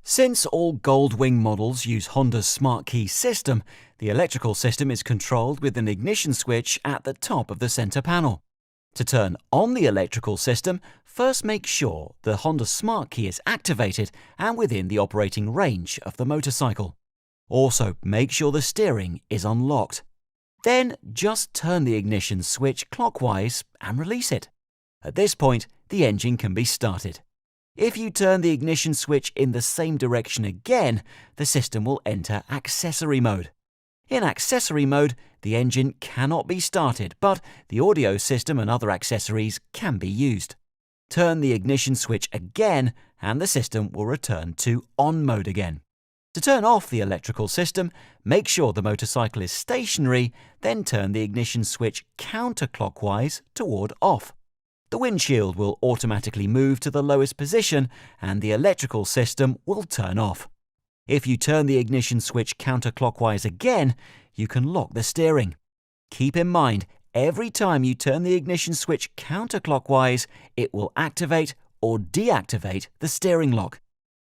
Since all Goldwing models use Honda's Smart Key system, the electrical system is controlled with an ignition switch at the top of the center panel. To turn on the electrical system, first make sure the Honda Smart Key is activated and within the operating range of the motorcycle. Also, make sure the steering is unlocked. Then just turn the ignition switch clockwise and release it. At this point, the engine can be started. If you turn the ignition switch in the same direction again, the system will enter accessory mode. In accessory mode, the engine cannot be started, but the audio system and other accessories can be used. Turn the ignition switch again, and the system will return to on mode again. To turn off the electrical system, make sure the motorcycle is stationary, then turn the ignition switch counterclockwise toward off. The windshield will automatically move to the lowest position and the electrical system will turn off. If you turn the ignition switch counterclockwise again, you can lock the steering. Keep in mind, every time you turn the ignition switch counterclockwise, it will activate or deactivate the steering lock.